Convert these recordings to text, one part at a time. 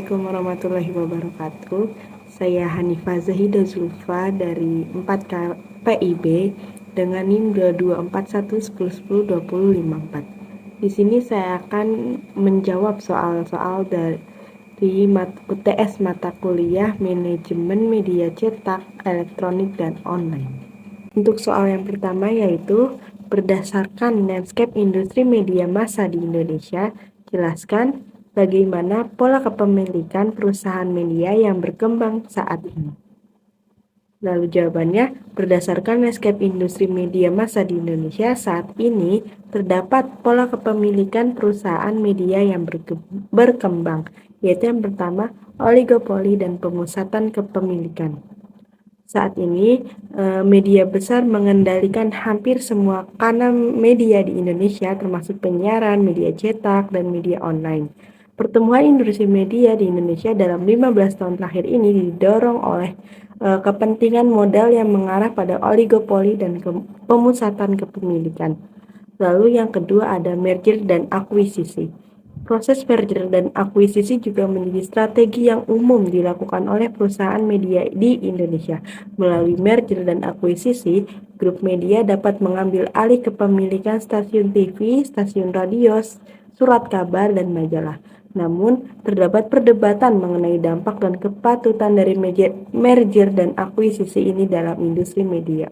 Assalamualaikum warahmatullahi wabarakatuh. Saya Hanifah Zahida Zulfa dari 4 PIB dengan NIM 224110102054. Di sini saya akan menjawab soal-soal dari UTS mata kuliah Manajemen Media Cetak, Elektronik, dan Online. Untuk soal yang pertama yaitu berdasarkan landscape industri media massa di Indonesia, jelaskan bagaimana pola kepemilikan perusahaan media yang berkembang saat ini. Lalu jawabannya, berdasarkan landscape industri media massa di Indonesia saat ini, terdapat pola kepemilikan perusahaan media yang berkembang, yaitu yang pertama, oligopoli dan pemusatan kepemilikan. Saat ini, media besar mengendalikan hampir semua kanal media di Indonesia, termasuk penyiaran, media cetak, dan media online. Pertumbuhan industri media di Indonesia dalam 15 tahun terakhir ini didorong oleh kepentingan modal yang mengarah pada oligopoli dan pemusatan kepemilikan. Lalu yang kedua ada merger dan akuisisi. Proses merger dan akuisisi juga menjadi strategi yang umum dilakukan oleh perusahaan media di Indonesia. Melalui merger dan akuisisi, grup media dapat mengambil alih kepemilikan stasiun TV, stasiun radio, surat kabar, dan majalah. Namun, terdapat perdebatan mengenai dampak dan kepatutan dari merger dan akuisisi ini dalam industri media.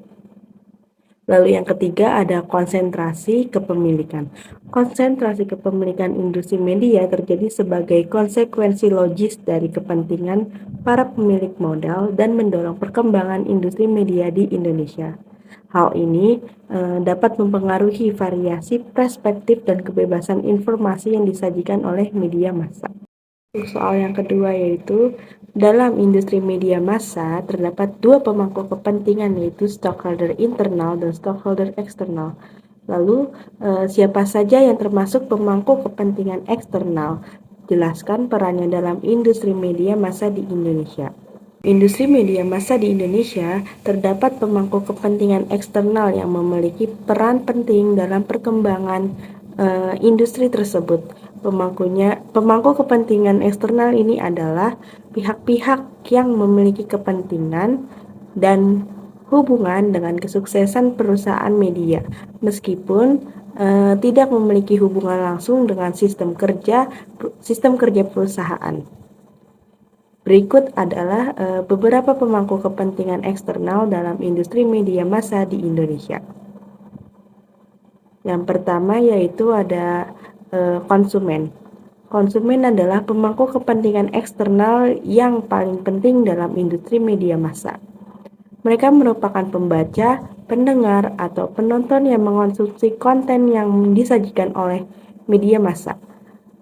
Lalu yang ketiga ada konsentrasi kepemilikan. Konsentrasi kepemilikan industri media terjadi sebagai konsekuensi logis dari kepentingan para pemilik modal dan mendorong perkembangan industri media di Indonesia. Hal ini dapat mempengaruhi variasi perspektif dan kebebasan informasi yang disajikan oleh media massa. Untuk soal yang kedua yaitu dalam industri media massa terdapat dua pemangku kepentingan yaitu stockholder internal dan stockholder eksternal. Lalu siapa saja yang termasuk pemangku kepentingan eksternal? Jelaskan perannya dalam industri media massa di Indonesia. Industri media massa di Indonesia terdapat pemangku kepentingan eksternal yang memiliki peran penting dalam perkembangan industri tersebut. Pemangku kepentingan eksternal ini adalah pihak-pihak yang memiliki kepentingan dan hubungan dengan kesuksesan perusahaan media, meskipun tidak memiliki hubungan langsung dengan sistem kerja perusahaan. Berikut adalah beberapa pemangku kepentingan eksternal dalam industri media massa di Indonesia. Yang pertama yaitu ada konsumen. Konsumen adalah pemangku kepentingan eksternal yang paling penting dalam industri media massa. Mereka merupakan pembaca, pendengar, atau penonton yang mengonsumsi konten yang disajikan oleh media massa.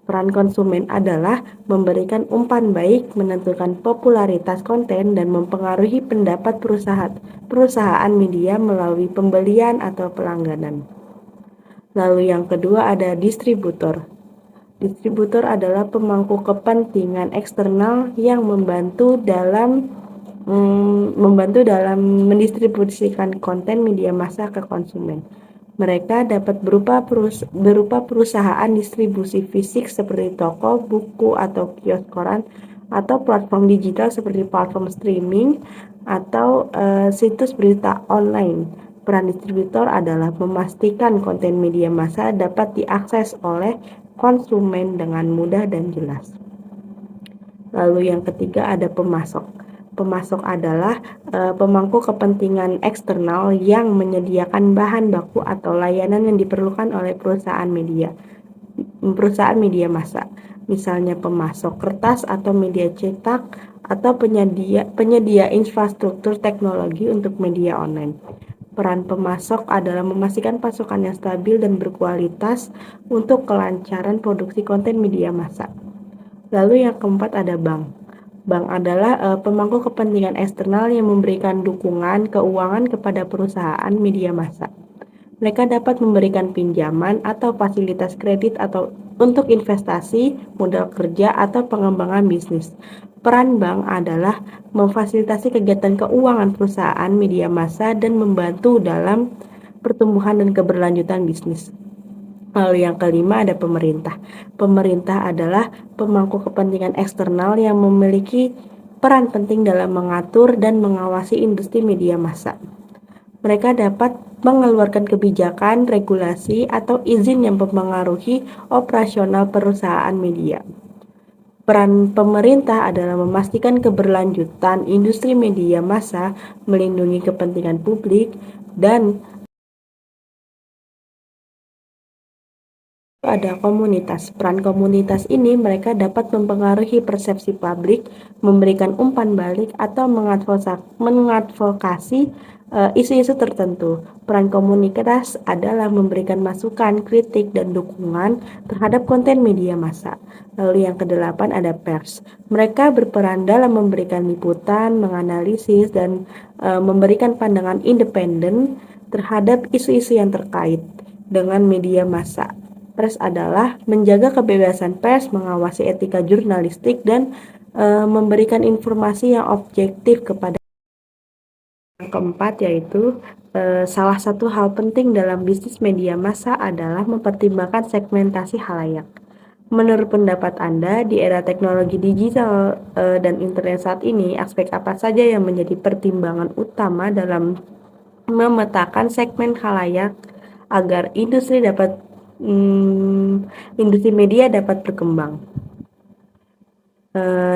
Peran konsumen adalah memberikan umpan baik, menentukan popularitas konten, dan mempengaruhi pendapat perusahaan media melalui pembelian atau pelangganan. Lalu yang kedua ada distributor. Distributor adalah pemangku kepentingan eksternal yang membantu dalam mendistribusikan konten media massa ke konsumen. Mereka dapat berupa perusahaan distribusi fisik seperti toko, buku, atau kios koran, atau platform digital seperti platform streaming atau situs berita online. Peran distributor adalah memastikan konten media massa dapat diakses oleh konsumen dengan mudah dan jelas. Lalu yang ketiga ada pemasok. Pemasok adalah pemangku kepentingan eksternal yang menyediakan bahan baku atau layanan yang diperlukan oleh perusahaan media massa. Misalnya pemasok kertas atau media cetak atau penyedia infrastruktur teknologi untuk media online. Peran pemasok adalah memastikan pasokan yang stabil dan berkualitas untuk kelancaran produksi konten media massa. Lalu yang keempat ada bank. Bank adalah pemangku kepentingan eksternal yang memberikan dukungan keuangan kepada perusahaan media massa. Mereka dapat memberikan pinjaman atau fasilitas kredit atau untuk investasi, modal kerja, atau pengembangan bisnis. Peran bank adalah memfasilitasi kegiatan keuangan perusahaan media massa dan membantu dalam pertumbuhan dan keberlanjutan bisnis. Lalu yang kelima ada pemerintah. Pemerintah adalah pemangku kepentingan eksternal yang memiliki peran penting dalam mengatur dan mengawasi industri media massa. Mereka dapat mengeluarkan kebijakan, regulasi, atau izin yang mempengaruhi operasional perusahaan media. Peran pemerintah adalah memastikan keberlanjutan industri media massa, melindungi kepentingan publik, dan ada komunitas. Peran komunitas ini mereka dapat mempengaruhi persepsi publik, memberikan umpan balik, atau mengadvokasi isu-isu tertentu. Peran komunitas adalah memberikan masukan, kritik, dan dukungan terhadap konten media massa. Lalu yang kedelapan ada pers. Mereka berperan dalam memberikan liputan, menganalisis, dan memberikan pandangan independen terhadap isu-isu yang terkait dengan media massa. Pers adalah menjaga kebebasan pers, mengawasi etika jurnalistik, dan memberikan informasi yang objektif kepada. Yang keempat yaitu salah satu hal penting dalam bisnis media massa adalah mempertimbangkan segmentasi khalayak. Menurut pendapat Anda, di era teknologi digital dan internet saat ini, aspek apa saja yang menjadi pertimbangan utama dalam memetakan segmen khalayak agar industri media dapat berkembang?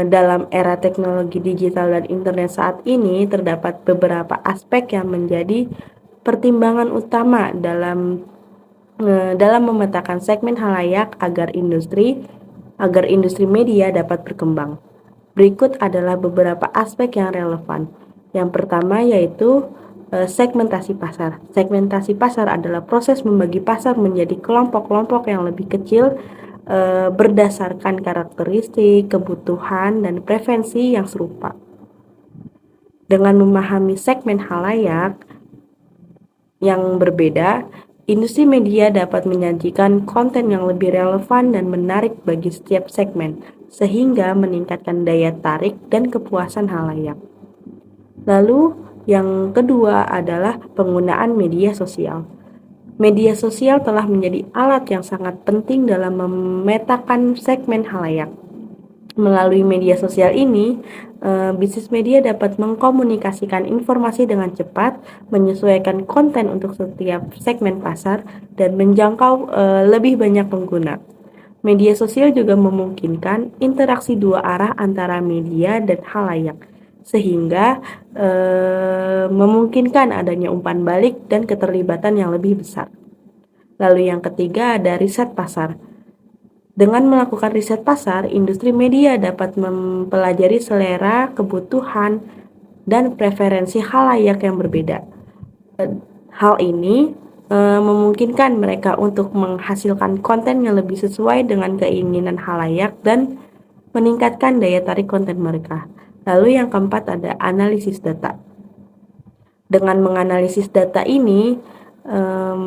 Dalam era teknologi digital dan internet saat ini, terdapat beberapa aspek yang menjadi pertimbangan utama dalam memetakan segmen khalayak agar industri media dapat berkembang. Berikut adalah beberapa aspek yang relevan. Yang pertama yaitu segmentasi pasar. Segmentasi pasar adalah proses membagi pasar menjadi kelompok-kelompok yang lebih kecil berdasarkan karakteristik, kebutuhan, dan preferensi yang serupa. Dengan memahami segmen khalayak yang berbeda, industri media dapat menyajikan konten yang lebih relevan dan menarik bagi setiap segmen, sehingga meningkatkan daya tarik dan kepuasan khalayak. Lalu, yang kedua adalah penggunaan media sosial. Media sosial telah menjadi alat yang sangat penting dalam memetakan segmen khalayak. Melalui media sosial ini, bisnis media dapat mengkomunikasikan informasi dengan cepat, menyesuaikan konten untuk setiap segmen pasar, dan menjangkau lebih banyak pengguna. Media sosial juga memungkinkan interaksi dua arah antara media dan khalayak, sehingga memungkinkan adanya umpan balik dan keterlibatan yang lebih besar. Lalu yang ketiga ada riset pasar. Dengan melakukan riset pasar, industri media dapat mempelajari selera, kebutuhan, dan preferensi khalayak yang berbeda. Hal ini memungkinkan mereka untuk menghasilkan konten yang lebih sesuai dengan keinginan khalayak dan meningkatkan daya tarik konten mereka. Lalu yang keempat ada analisis data. Dengan menganalisis data ini,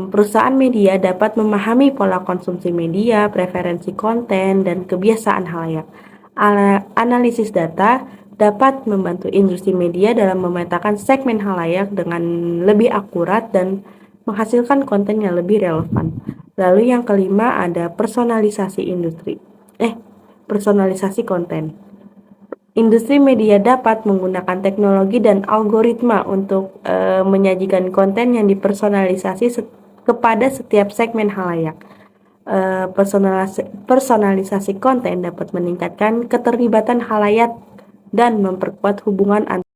perusahaan media dapat memahami pola konsumsi media, preferensi konten, dan kebiasaan khalayak. Analisis data dapat membantu industri media dalam memetakan segmen khalayak dengan lebih akurat dan menghasilkan konten yang lebih relevan. Lalu yang kelima ada personalisasi konten. Industri media dapat menggunakan teknologi dan algoritma untuk menyajikan konten yang dipersonalisasi kepada setiap segmen khalayak. Personalisasi konten dapat meningkatkan keterlibatan khalayak dan memperkuat hubungan antar